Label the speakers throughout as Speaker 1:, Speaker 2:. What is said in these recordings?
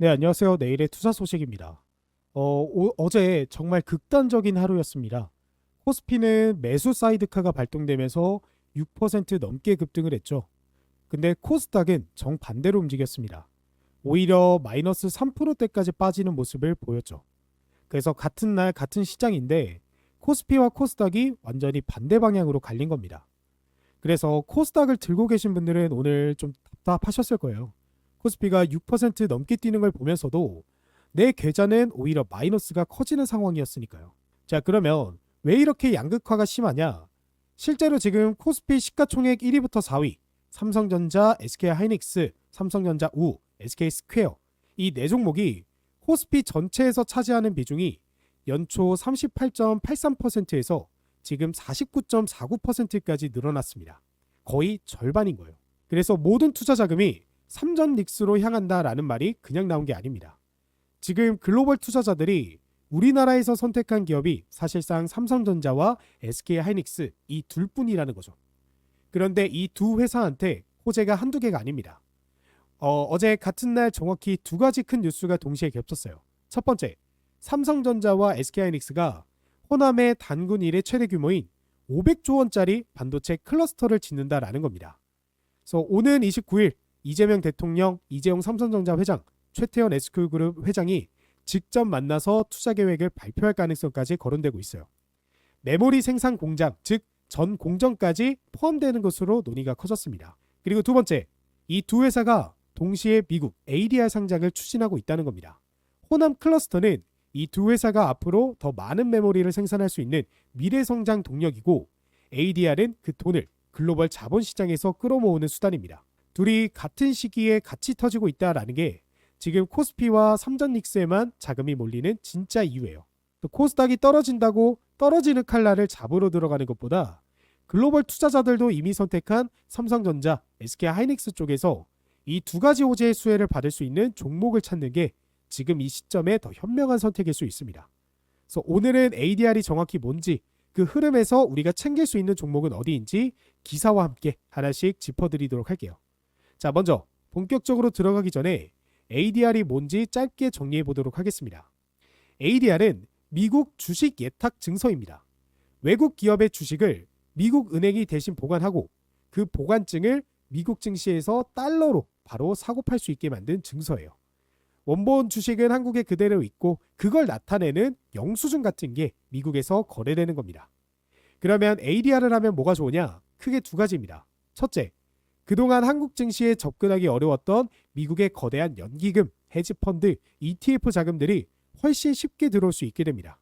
Speaker 1: 네, 안녕하세요. 내일의 투자 소식입니다. 어제 정말 극단적인 하루였습니다. 코스피는 매수 사이드카가 발동되면서 6% 넘게 급등을 했죠. 근데 코스닥은 정반대로 움직였습니다. 오히려 마이너스 3%대까지 빠지는 모습을 보였죠. 그래서 같은 날 같은 시장인데 코스피와 코스닥이 완전히 반대 방향으로 갈린 겁니다. 그래서 코스닥을 들고 계신 분들은 오늘 좀 답답하셨을 거예요. 코스피가 6% 넘게 뛰는 걸 보면서도 내 계좌는 오히려 마이너스가 커지는 상황이었으니까요. 자, 그러면 왜 이렇게 양극화가 심하냐? 실제로 지금 코스피 시가총액 1위부터 4위, 삼성전자, SK하이닉스, 삼성전자 우, SK스퀘어 이 네 종목이 코스피 전체에서 차지하는 비중이 연초 38.83%에서 지금 49.49%까지 늘어났습니다. 거의 절반인 거예요. 그래서 모든 투자 자금이 삼전 릭스로 향한다라는 말이 그냥 나온 게 아닙니다. 지금 글로벌 투자자들이 우리나라에서 선택한 기업이 사실상 삼성전자와 SK하이닉스 이 둘뿐이라는 거죠. 그런데 이 두 회사한테 호재가 한두 개가 아닙니다. 어제 같은 날 정확히 두 가지 큰 뉴스가 동시에 겹쳤어요. 첫 번째, 삼성전자와 SK하이닉스가 호남의 단군 일의 최대 규모인 500조 원짜리 반도체 클러스터를 짓는다라는 겁니다. 그래서 오는 29일 이재명 대통령, 이재용 삼성전자 회장, 최태원 SK그룹 회장이 직접 만나서 투자 계획을 발표할 가능성까지 거론되고 있어요. 메모리 생산 공장, 즉 전 공정까지 포함되는 것으로 논의가 커졌습니다. 그리고 두 번째, 이 두 회사가 동시에 미국 ADR 상장을 추진하고 있다는 겁니다. 호남 클러스터는 이 두 회사가 앞으로 더 많은 메모리를 생산할 수 있는 미래 성장 동력이고 ADR은 그 돈을 글로벌 자본시장에서 끌어모으는 수단입니다. 둘이 같은 시기에 같이 터지고 있다라는 게 지금 코스피와 삼전닉스에만 자금이 몰리는 진짜 이유예요. 또 코스닥이 떨어진다고 떨어지는 칼날을 잡으러 들어가는 것보다 글로벌 투자자들도 이미 선택한 삼성전자, SK하이닉스 쪽에서 이 두 가지 호재의 수혜를 받을 수 있는 종목을 찾는 게 지금 이 시점에 더 현명한 선택일 수 있습니다. 그래서 오늘은 ADR이 정확히 뭔지 그 흐름에서 우리가 챙길 수 있는 종목은 어디인지 기사와 함께 하나씩 짚어드리도록 할게요. 자, 먼저 본격적으로 들어가기 전에 ADR이 뭔지 짧게 정리해 보도록 하겠습니다. ADR은 미국 주식 예탁 증서입니다. 외국 기업의 주식을 미국 은행이 대신 보관하고 그 보관증을 미국 증시에서 달러로 바로 사고 팔 수 있게 만든 증서예요. 원본 주식은 한국에 그대로 있고 그걸 나타내는 영수증 같은 게 미국에서 거래되는 겁니다. 그러면 ADR을 하면 뭐가 좋으냐? 크게 두 가지입니다. 첫째, 그동안 한국 증시에 접근하기 어려웠던 미국의 거대한 연기금, 헤지펀드, ETF 자금들이 훨씬 쉽게 들어올 수 있게 됩니다.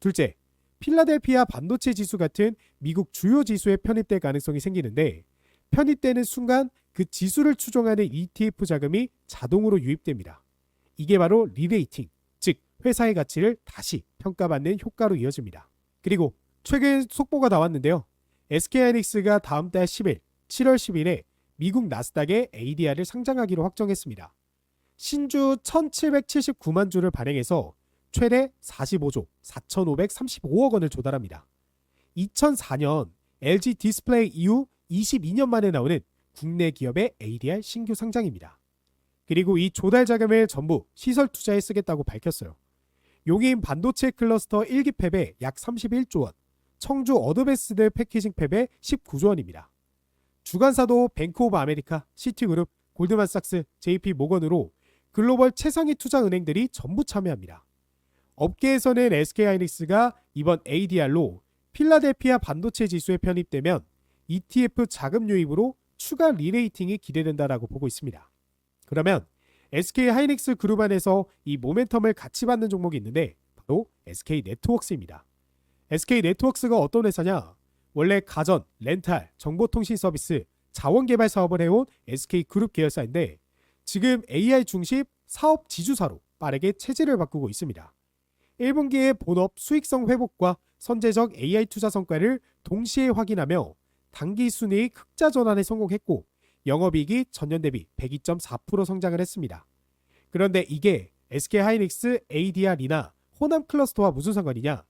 Speaker 1: 둘째, 필라델피아 반도체 지수 같은 미국 주요 지수에 편입될 가능성이 생기는데 편입되는 순간 그 지수를 추종하는 ETF 자금이 자동으로 유입됩니다. 이게 바로 리레이팅, 즉 회사의 가치를 다시 평가받는 효과로 이어집니다. 그리고 최근 속보가 나왔는데요. SK하이닉스가 다음 달 10일, 7월 10일에 미국 나스닥에 ADR을 상장하기로 확정했습니다. 신주 1779만 주를 발행해서 최대 45조 4,535억 원을 조달합니다. 2004년 LG 디스플레이 이후 22년 만에 나오는 국내 기업의 ADR 신규 상장입니다. 그리고 이 조달 자금을 전부 시설 투자에 쓰겠다고 밝혔어요. 용인 반도체 클러스터 1기 팹에 약 31조 원, 청주 어드밴스드 패키징 팹에 19조 원입니다. 주간사도 뱅크 오브 아메리카, 시티그룹, 골드만삭스, JP모건으로 글로벌 최상위 투자 은행들이 전부 참여합니다. 업계에서는 SK하이닉스가 이번 ADR로 필라델피아 반도체 지수에 편입되면 ETF 자금 유입으로 추가 리레이팅이 기대된다라고 보고 있습니다. 그러면 SK하이닉스 그룹 안에서 이 모멘텀을 같이 받는 종목이 있는데 바로 SK네트워크스입니다. SK네트워크스가 어떤 회사냐? 원래 가전, 렌탈, 정보통신 서비스, 자원개발 사업을 해온 SK그룹 계열사인데 지금 AI 중심 사업 지주사로 빠르게 체질을 바꾸고 있습니다. 1분기의 본업 수익성 회복과 선제적 AI 투자 성과를 동시에 확인하며 단기 순이익 흑자 전환에 성공했고 영업이익이 전년 대비 102.4% 성장을 했습니다. 그런데 이게 SK하이닉스 ADR이나 호남 클러스터와 무슨 상관이냐?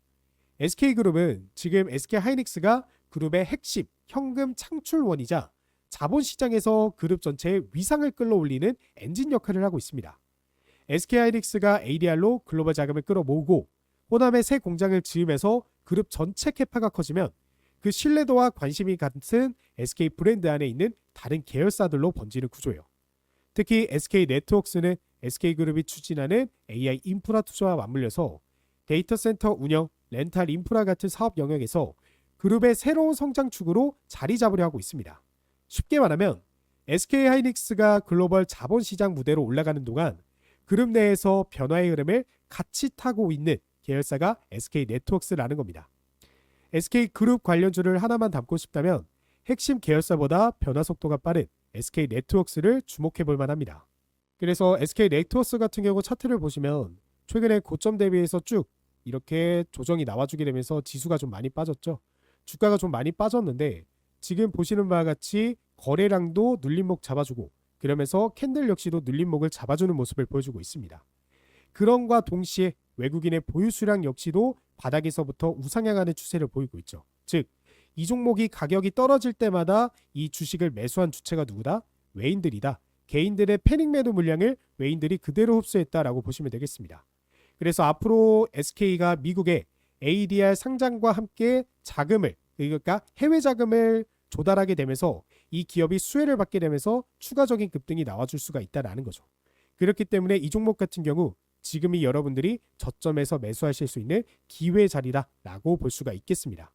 Speaker 1: SK그룹은 지금 SK하이닉스가 그룹의 핵심 현금 창출원이자 자본시장에서 그룹 전체의 위상을 끌어올리는 엔진 역할을 하고 있습니다. SK하이닉스가 ADR로 글로벌 자금을 끌어모으고 호남에 새 공장을 지으면서 그룹 전체 캐파가 커지면 그 신뢰도와 관심이 같은 SK 브랜드 안에 있는 다른 계열사들로 번지는 구조예요. 특히 SK네트워크스는 SK그룹이 추진하는 AI 인프라 투자와 맞물려서 데이터 센터 운영, 렌탈 인프라 같은 사업 영역에서 그룹의 새로운 성장축으로 자리 잡으려 하고 있습니다. 쉽게 말하면 SK하이닉스가 글로벌 자본시장 무대로 올라가는 동안 그룹 내에서 변화의 흐름을 같이 타고 있는 계열사가 SK네트워크스라는 겁니다. SK그룹 관련주를 하나만 담고 싶다면 핵심 계열사보다 변화 속도가 빠른 SK네트워크스를 주목해 볼 만합니다. 그래서 SK네트워크스 같은 경우 차트를 보시면 최근에 고점 대비해서 쭉 이렇게 조정이 나와주게 되면서 지수가 좀 많이 빠졌죠. 주가가 좀 많이 빠졌는데 지금 보시는 바와 같이 거래량도 눌림목 잡아주고 그러면서 캔들 역시도 눌림목을 잡아주는 모습을 보여주고 있습니다. 그런과 동시에 외국인의 보유 수량 역시도 바닥에서부터 우상향하는 추세를 보이고 있죠. 즉, 이 종목이 가격이 떨어질 때마다 이 주식을 매수한 주체가 누구다? 외인들이다. 개인들의 패닉 매도 물량을 외인들이 그대로 흡수했다라고 보시면 되겠습니다. 그래서 앞으로 SK가 미국의 ADR 상장과 함께 자금을, 그러니까 해외 자금을 조달하게 되면서 이 기업이 수혜를 받게 되면서 추가적인 급등이 나와줄 수가 있다라는 거죠. 그렇기 때문에 이 종목 같은 경우 지금이 여러분들이 저점에서 매수하실 수 있는 기회 자리다라고 볼 수가 있겠습니다.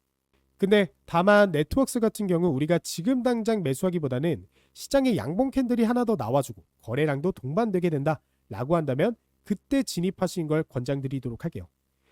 Speaker 1: 근데 다만 네트워크스 같은 경우 우리가 지금 당장 매수하기보다는 시장에 양봉 캔들이 하나 더 나와주고 거래량도 동반되게 된다라고 한다면 그때 진입하신 걸 권장드리도록 할게요.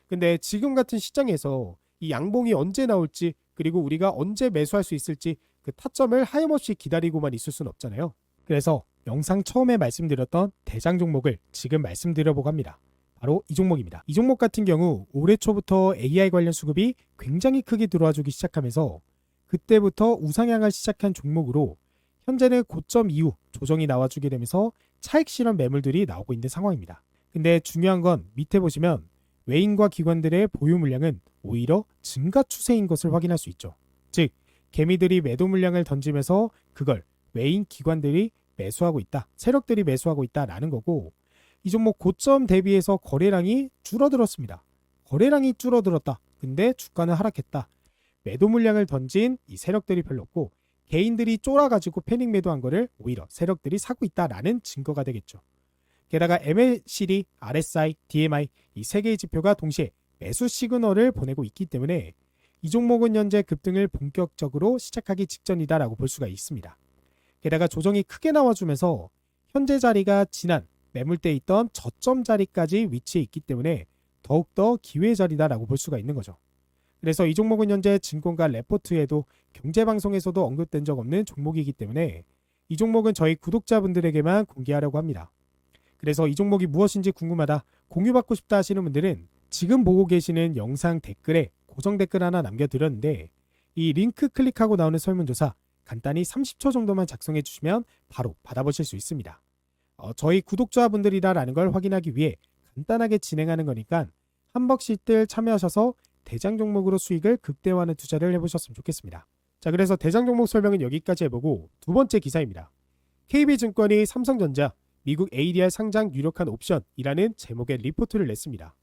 Speaker 1: 근데 지금 같은 시장에서 이 양봉이 언제 나올지 그리고 우리가 언제 매수할 수 있을지 그 타점을 하염없이 기다리고만 있을 수는 없잖아요. 그래서 영상 처음에 말씀드렸던 대장 종목을 지금 말씀드려보고 합니다. 바로 이 종목입니다. 이 종목 같은 경우 올해 초부터 AI 관련 수급이 굉장히 크게 들어와주기 시작하면서 그때부터 우상향을 시작한 종목으로 현재는 고점 이후 조정이 나와주게 되면서 차익 실현 매물들이 나오고 있는 상황입니다. 근데 중요한 건 밑에 보시면 외인과 기관들의 보유 물량은 오히려 증가 추세인 것을 확인할 수 있죠. 즉, 개미들이 매도 물량을 던지면서 그걸 외인 기관들이 매수하고 있다, 세력들이 매수하고 있다라는 거고, 이 종목 고점 대비해서 거래량이 줄어들었습니다. 거래량이 줄어들었다. 근데 주가는 하락했다. 매도 물량을 던진 이 세력들이 별로 없고 개인들이 쫄아가지고 패닉 매도한 거를 오히려 세력들이 사고 있다라는 증거가 되겠죠. 게다가 MACD, RSI, DMI 이 세 개의 지표가 동시에 매수 시그널을 보내고 있기 때문에 이 종목은 현재 급등을 본격적으로 시작하기 직전이다라고 볼 수가 있습니다. 게다가 조정이 크게 나와주면서 현재 자리가 지난 매물대에 있던 저점 자리까지 위치해 있기 때문에 더욱더 기회 자리다라고 볼 수가 있는 거죠. 그래서 이 종목은 현재 증권가 레포트에도 경제방송에서도 언급된 적 없는 종목이기 때문에 이 종목은 저희 구독자분들에게만 공개하려고 합니다. 그래서 이 종목이 무엇인지 궁금하다, 공유받고 싶다 하시는 분들은 지금 보고 계시는 영상 댓글에 고정 댓글 하나 남겨드렸는데 이 링크 클릭하고 나오는 설문조사 간단히 30초 정도만 작성해 주시면 바로 받아보실 수 있습니다. 저희 구독자분들이다라는 걸 확인하기 위해 간단하게 진행하는 거니까 한 벅씩들 참여하셔서 대장 종목으로 수익을 극대화하는 투자를 해보셨으면 좋겠습니다. 자, 그래서 대장 종목 설명은 여기까지 해보고 두 번째 기사입니다. KB증권이 삼성전자 미국 ADR 상장 유력한 옵션이라는 제목의 리포트를 냈습니다.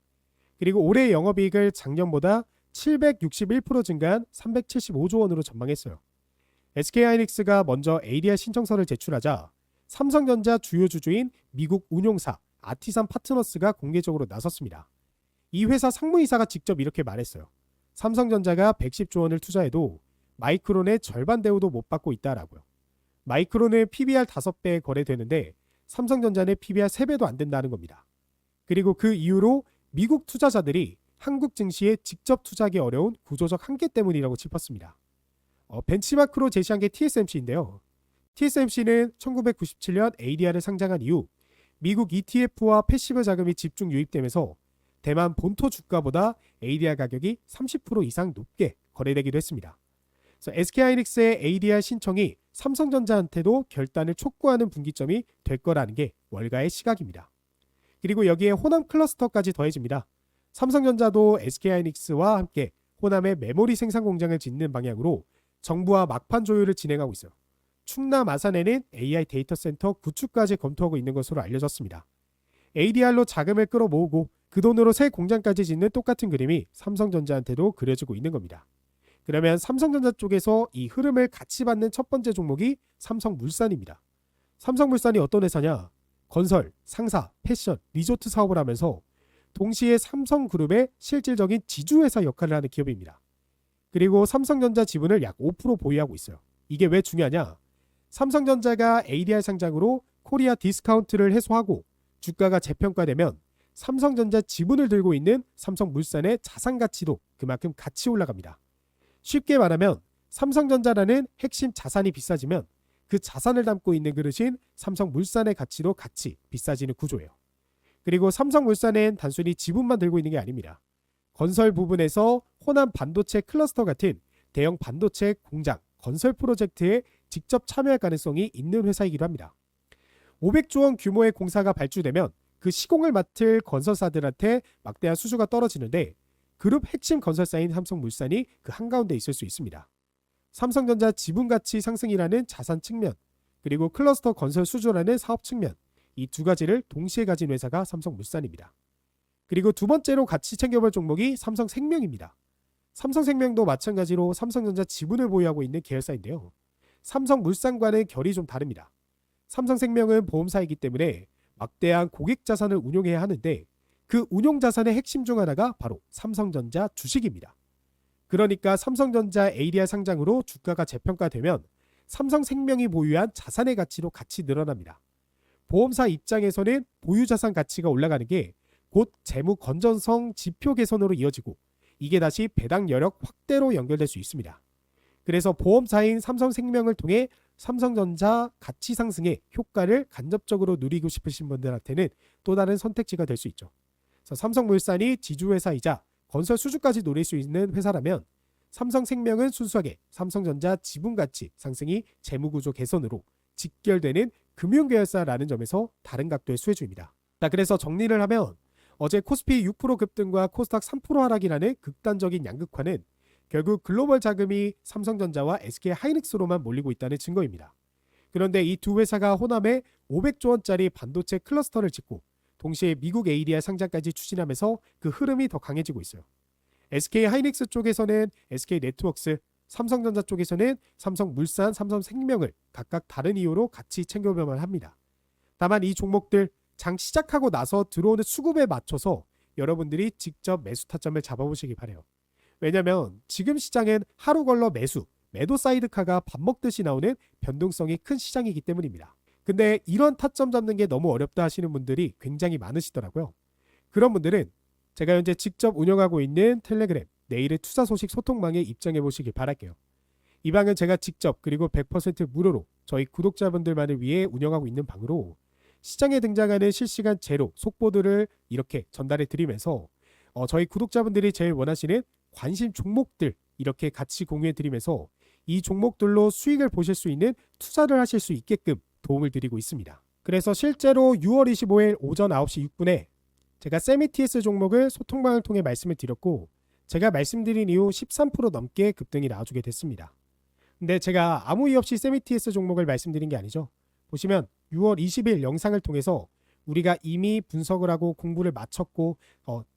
Speaker 1: 그리고 올해 영업이익을 작년보다 761% 증가한 375조 원으로 전망했어요. SK하이닉스가 먼저 ADR 신청서를 제출하자 삼성전자 주요 주주인 미국 운용사 아티산 파트너스가 공개적으로 나섰습니다. 이 회사 상무이사가 직접 이렇게 말했어요. 삼성전자가 110조 원을 투자해도 마이크론의 절반 대우도 못 받고 있다라고요. 마이크론은 PBR 5배에 거래되는데 삼성전자는 PBR 3배도 안 된다는 겁니다. 그리고 그 이후로 미국 투자자들이 한국 증시에 직접 투자하기 어려운 구조적 한계 때문이라고 짚었습니다. 벤치마크로 제시한 게 TSMC인데요. TSMC는 1997년 ADR을 상장한 이후 미국 ETF와 패시브 자금이 집중 유입되면서 대만 본토 주가보다 ADR 가격이 30% 이상 높게 거래되기도 했습니다. 그래서 SK하이닉스의 ADR 신청이 삼성전자한테도 결단을 촉구하는 분기점이 될 거라는 게 월가의 시각입니다. 그리고 여기에 호남 클러스터까지 더해집니다. 삼성전자도 SK하이닉스와 함께 호남에 메모리 생산 공장을 짓는 방향으로 정부와 막판 조율을 진행하고 있어요. 충남 아산에는 AI 데이터 센터 구축까지 검토하고 있는 것으로 알려졌습니다. ADR로 자금을 끌어모으고 그 돈으로 새 공장까지 짓는 똑같은 그림이 삼성전자한테도 그려지고 있는 겁니다. 그러면 삼성전자 쪽에서 이 흐름을 같이 받는 첫 번째 종목이 삼성물산입니다. 삼성물산이 어떤 회사냐? 건설, 상사, 패션, 리조트 사업을 하면서 동시에 삼성그룹의 실질적인 지주회사 역할을 하는 기업입니다. 그리고 삼성전자 지분을 약 5% 보유하고 있어요. 이게 왜 중요하냐? 삼성전자가 ADR 상장으로 코리아 디스카운트를 해소하고 주가가 재평가되면 삼성전자 지분을 들고 있는 삼성물산의 자산 가치도 그만큼 같이 올라갑니다. 쉽게 말하면 삼성전자라는 핵심 자산이 비싸지면 그 자산을 담고 있는 그릇인 삼성물산의 가치도 같이 비싸지는 구조예요. 그리고 삼성물산은 단순히 지분만 들고 있는 게 아닙니다. 건설 부분에서 호남 반도체 클러스터 같은 대형 반도체 공장, 건설 프로젝트에 직접 참여할 가능성이 있는 회사이기도 합니다. 500조 원 규모의 공사가 발주되면 그 시공을 맡을 건설사들한테 막대한 수주가 떨어지는데 그룹 핵심 건설사인 삼성물산이 그 한가운데 있을 수 있습니다. 삼성전자 지분가치 상승이라는 자산 측면, 그리고 클러스터 건설 수주라는 사업 측면, 이 두 가지를 동시에 가진 회사가 삼성물산입니다. 그리고 두 번째로 같이 챙겨볼 종목이 삼성생명입니다. 삼성생명도 마찬가지로 삼성전자 지분을 보유하고 있는 계열사인데요. 삼성물산과는 결이 좀 다릅니다. 삼성생명은 보험사이기 때문에 막대한 고객 자산을 운용해야 하는데 그 운용 자산의 핵심 중 하나가 바로 삼성전자 주식입니다. 그러니까 삼성전자 ADR 상장으로 주가가 재평가되면 삼성생명이 보유한 자산의 가치도 같이 늘어납니다. 보험사 입장에서는 보유 자산 가치가 올라가는 게 곧 재무 건전성 지표 개선으로 이어지고 이게 다시 배당 여력 확대로 연결될 수 있습니다. 그래서 보험사인 삼성생명을 통해 삼성전자 가치 상승의 효과를 간접적으로 누리고 싶으신 분들한테는 또 다른 선택지가 될 수 있죠. 그래서 삼성물산이 지주회사이자 건설 수주까지 노릴 수 있는 회사라면 삼성생명은 순수하게 삼성전자 지분가치 상승이 재무구조 개선으로 직결되는 금융계열사라는 점에서 다른 각도의 수혜주입니다. 자, 그래서 정리를 하면 어제 코스피 6% 급등과 코스닥 3% 하락이라는 극단적인 양극화는 결국 글로벌 자금이 삼성전자와 SK하이닉스로만 몰리고 있다는 증거입니다. 그런데 이 두 회사가 호남에 500조 원짜리 반도체 클러스터를 짓고 동시에 미국 ADR 상장까지 추진하면서 그 흐름이 더 강해지고 있어요. SK하이닉스 쪽에서는 SK네트워크스, 삼성전자 쪽에서는 삼성물산, 삼성생명을 각각 다른 이유로 같이 챙겨볼만 합니다. 다만 이 종목들 장 시작하고 나서 들어오는 수급에 맞춰서 여러분들이 직접 매수 타점을 잡아보시기 바래요. 왜냐하면 지금 시장은 하루 걸러 매도 사이드카가 밥 먹듯이 나오는 변동성이 큰 시장이기 때문입니다. 근데 이런 타점 잡는 게 너무 어렵다 하시는 분들이 굉장히 많으시더라고요. 그런 분들은 제가 현재 직접 운영하고 있는 텔레그램 내일의 투자 소식 소통망에 입장해 보시길 바랄게요. 이 방은 제가 직접 그리고 100% 무료로 저희 구독자분들만을 위해 운영하고 있는 방으로 시장에 등장하는 실시간 재료 속보들을 이렇게 전달해 드리면서 저희 구독자분들이 제일 원하시는 관심 종목들 이렇게 같이 공유해 드리면서 이 종목들로 수익을 보실 수 있는 투자를 하실 수 있게끔 도움을 드리고 있습니다. 그래서 실제로 6월 25일 오전 9시 6분에 제가 세미TS 종목을 소통방을 통해 말씀을 드렸고 제가 말씀드린 이후 13% 넘게 급등이 나와주게 됐습니다. 근데 제가 아무 이유 없이 세미TS 종목을 말씀드린 게 아니죠. 보시면 6월 20일 영상을 통해서 우리가 이미 분석을 하고 공부를 마쳤고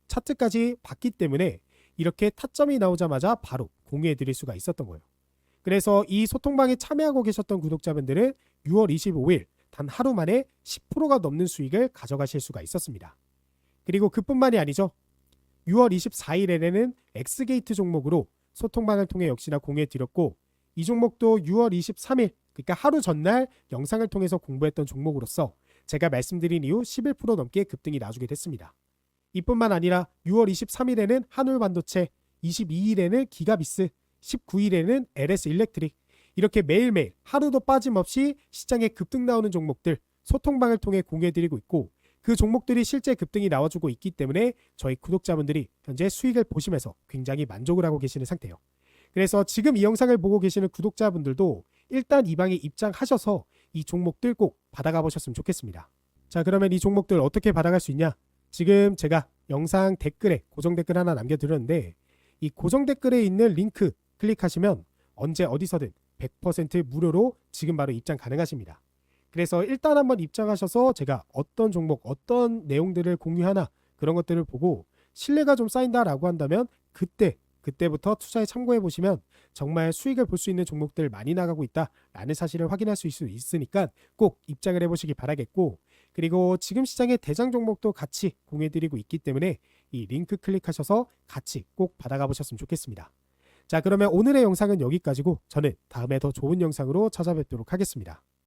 Speaker 1: 차트까지 봤기 때문에 이렇게 타점이 나오자마자 바로 공유해 드릴 수가 있었던 거예요. 그래서 이 소통방에 참여하고 계셨던 구독자분들은 6월 25일 단 하루 만에 10%가 넘는 수익을 가져가실 수가 있었습니다. 그리고 그뿐만이 아니죠. 6월 24일에는 엑스게이트 종목으로 소통방을 통해 역시나 공유해 드렸고 이 종목도 6월 23일 그러니까 하루 전날 영상을 통해서 공부했던 종목으로서 제가 말씀드린 이후 11% 넘게 급등이 나주게 됐습니다. 이뿐만 아니라 6월 23일에는 한울반도체, 22일에는 기가비스, 19일에는 LS일렉트릭 이렇게 매일매일 하루도 빠짐없이 시장에 급등 나오는 종목들 소통방을 통해 공유해드리고 있고 그 종목들이 실제 급등이 나와주고 있기 때문에 저희 구독자분들이 현재 수익을 보시면서 굉장히 만족을 하고 계시는 상태예요. 그래서 지금 이 영상을 보고 계시는 구독자분들도 일단 이 방에 입장하셔서 이 종목들 꼭 받아가 보셨으면 좋겠습니다. 자, 그러면 이 종목들 어떻게 받아갈 수 있냐? 지금 제가 영상 댓글에 고정 댓글 하나 남겨드렸는데 이 고정 댓글에 있는 링크 클릭하시면 언제 어디서든 100% 무료로 지금 바로 입장 가능하십니다. 그래서 일단 한번 입장하셔서 제가 어떤 종목, 어떤 내용들을 공유하나 그런 것들을 보고 신뢰가 좀 쌓인다라고 한다면 그때부터 투자에 참고해 보시면 정말 수익을 볼 수 있는 종목들 많이 나가고 있다라는 사실을 확인할 수 있으니까 꼭 입장을 해보시기 바라겠고, 그리고 지금 시장의 대장 종목도 같이 공유해드리고 있기 때문에 이 링크 클릭하셔서 같이 꼭 받아가 보셨으면 좋겠습니다. 자, 그러면 오늘의 영상은 여기까지고 저는 다음에 더 좋은 영상으로 찾아뵙도록 하겠습니다.